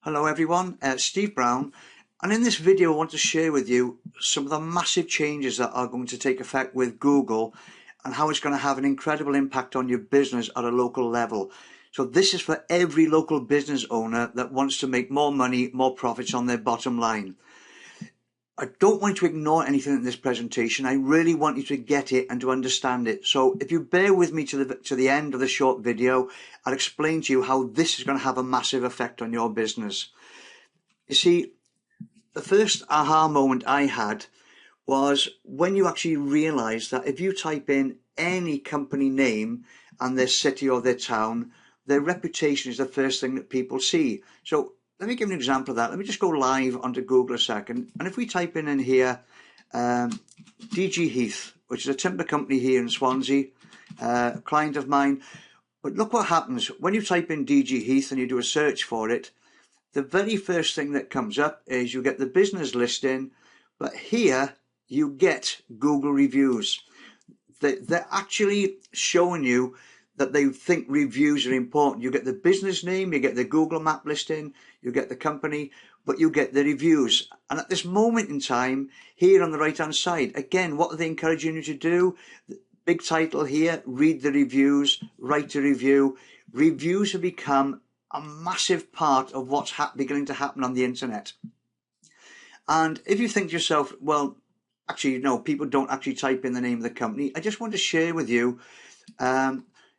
Hello everyone, Steve Brown, and in this video I want to share with you some of the massive changes that are going to take effect with Google and how it's going to have an incredible impact on your business at a local level. So this is for every local business owner that wants to make more money, more profits on their bottom line. I don't want you to ignore anything in this presentation. I really want you to get it and to understand it. So if you bear with me to the end of the short video, I'll explain to you how this is going to have a massive effect on your business. You see, the first aha moment I had was when you actually realize that if you type in any company name and their city or their town, their reputation is the first thing that people see. So let me give an example of that. Let me just go live onto Google a second. And if we type in here, DG Heath, which is a timber company here in Swansea, a client of mine. But look what happens when you type in DG Heath and you do a search for it. The very first thing that comes up is you get the business listing, but here you get Google reviews. They're actually showing you that they think reviews are important. You get the business name, you get the Google map listing, you get the company, but you get the reviews. And at this moment in time, here on the right hand side, again, what are they encouraging you to do? Big title here, read the reviews, write a review. Reviews have become a massive part of what's beginning to happen on the internet. And if you think to yourself, well, actually, no, people don't actually type in the name of the company. I just want to share with you,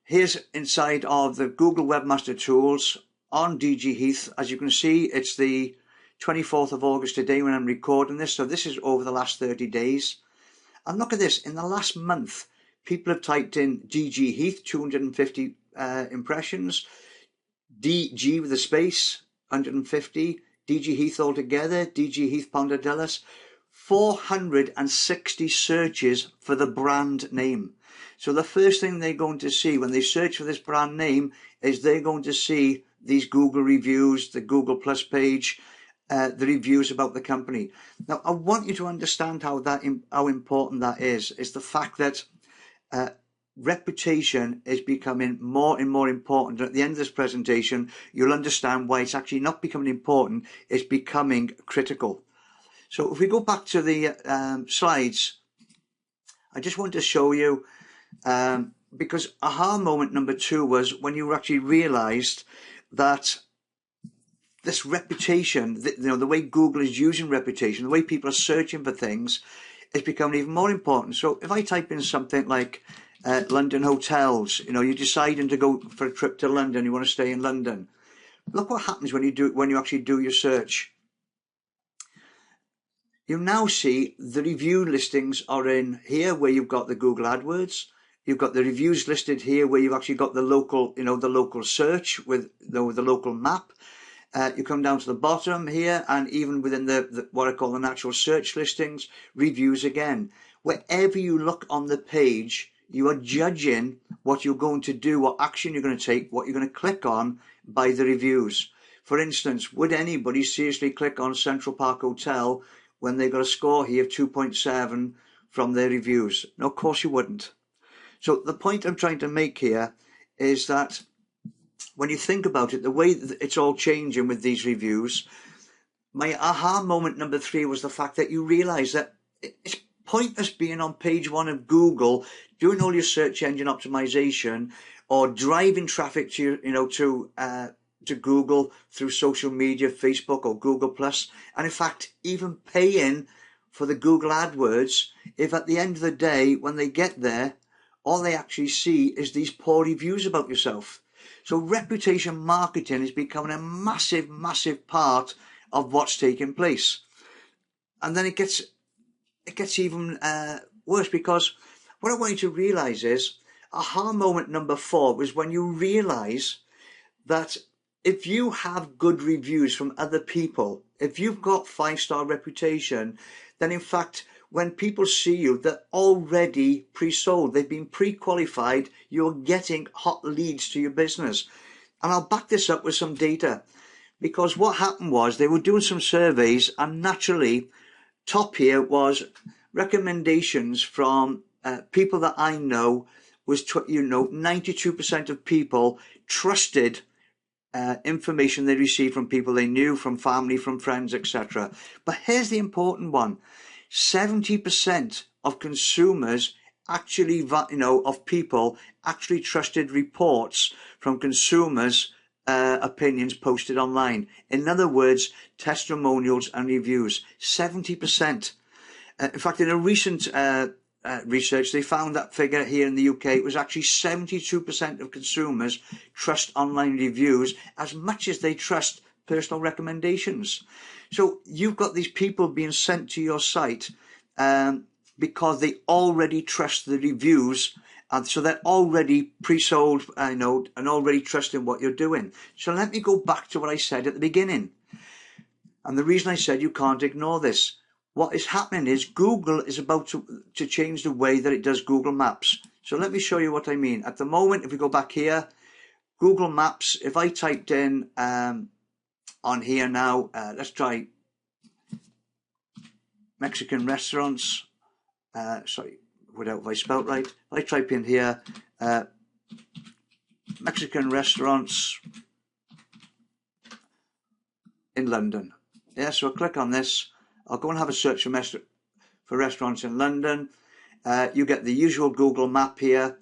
here's inside of the Google Webmaster Tools on DG Heath. As you can see, it's the 24th of August today when I'm recording this. So this is over the last 30 days. And look at this, in the last month, people have typed in DG Heath, 250 impressions. DG with a space, 150. DG Heath altogether, DG Heath Ponderdellas, 460 searches for the brand name. So the first thing they're going to see when they search for this brand name is they're going to see these Google reviews, the Google Plus page, the reviews about the company. Now, I want you to understand how important that is. It's the fact that reputation is becoming more and more important. At the end of this presentation, you'll understand why it's actually not becoming important, it's becoming critical. So if we go back to the slides, I just want to show you, because aha moment number 2 was when you actually realized that this reputation, the way Google is using reputation, the way people are searching for things, is becoming even more important. So if I type in something like London hotels, you're deciding to go for a trip to London, you want to stay in London. Look what happens when you actually do your search. You now see the review listings are in here where you've got the Google AdWords. You've got the reviews listed here where you've actually got the local, the local search with the local map. You come down to the bottom here, and even within the what I call the natural search listings, reviews again. Wherever you look on the page, you are judging what you're going to do, what action you're going to take, what you're going to click on by the reviews. For instance, would anybody seriously click on Central Park Hotel when they got a score here of 2.7 from their reviews? No, of course you wouldn't. So the point I'm trying to make here is that when you think about it, the way that it's all changing with these reviews, my aha moment number 3 was the fact that you realize that it's pointless being on page 1 of Google, doing all your search engine optimization, or driving traffic to to Google through social media, Facebook or Google Plus, and in fact even paying for the Google AdWords, if at the end of the day when they get there, all they actually see is these poor reviews about yourself. So reputation marketing is becoming a massive, massive part of what's taking place. And then it gets even worse, because what I want you to realize is aha moment number 4 was when you realize that if you have good reviews from other people, if you've got 5-star reputation, then in fact when people see you, they're already pre-sold, they've been pre-qualified, you're getting hot leads to your business. And I'll back this up with some data, because what happened was they were doing some surveys, and naturally top here was recommendations from people that I know was 92% of people trusted information they received from people they knew, from family, from friends, etc. But here's the important one. 70% of consumers actually, of people actually trusted reports from consumers' opinions posted online. In other words, testimonials and reviews. 70%. In fact, in a recent research, they found that figure here in the UK. It was actually 72% of consumers trust online reviews as much as they trust personal recommendations. So you've got these people being sent to your site because they already trust the reviews, and so they're already pre-sold, and already trusting what you're doing. So let me go back to what I said at the beginning. And the reason I said you can't ignore this. What is happening is Google is about to change the way that it does Google Maps. So let me show you what I mean. At the moment, if we go back here, Google Maps, if I typed in on here now, let's try Mexican restaurants. Sorry, without if I spelt right. If I type in here, Mexican restaurants in London. Yeah, so I'll click on this. I'll go and have a search for restaurants in London. You get the usual Google map here.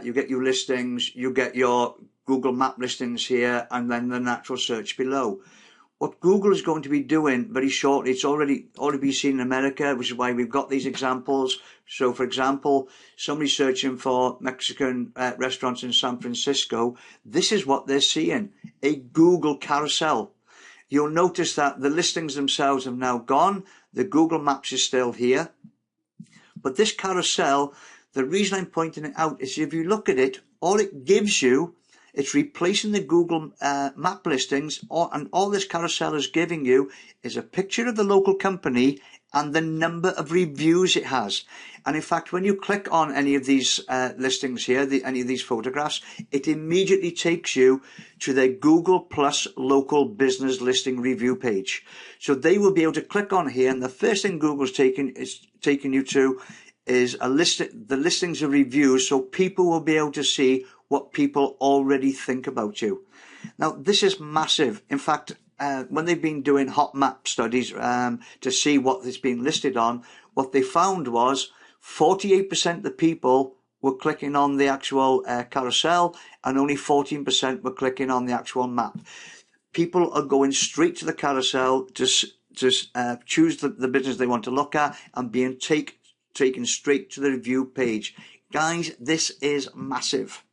You get your listings. You get your Google map listings here, and then the natural search below. What Google is going to be doing very shortly, it's already been seen in America, which is why we've got these examples. So, for example, somebody searching for Mexican restaurants in San Francisco, this is what they're seeing, a Google carousel. You'll notice that the listings themselves have now gone. The Google Maps is still here. But this carousel, the reason I'm pointing it out is if you look at it, all it gives you, it's replacing the Google map listings, and all this carousel is giving you is a picture of the local company and the number of reviews it has. And in fact, when you click on any of these listings here, any of these photographs, it immediately takes you to their Google Plus local business listing review page. So they will be able to click on here, and the first thing Google's taking you to is the listings of reviews, so people will be able to see what people already think about you. Now, this is massive. In fact, when they've been doing hot map studies to see what is being listed on, what they found was 48% of the people were clicking on the actual carousel, and only 14% were clicking on the actual map. People are going straight to the carousel to choose the business they want to look at, and being taken straight to the review page. Guys, this is massive.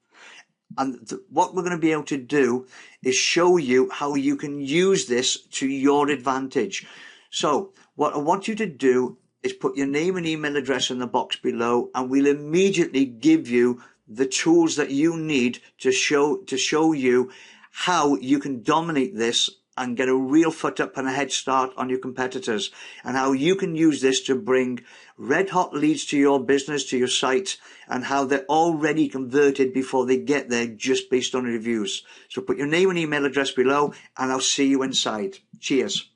And what we're going to be able to do is show you how you can use this to your advantage. So what I want you to do is put your name and email address in the box below, and we'll immediately give you the tools that you need to show you how you can dominate this and get a real foot up and a head start on your competitors, and how you can use this to bring red hot leads to your business, to your site, and how they're already converted before they get there just based on reviews. So put your name and email address below, and I'll see you inside. Cheers.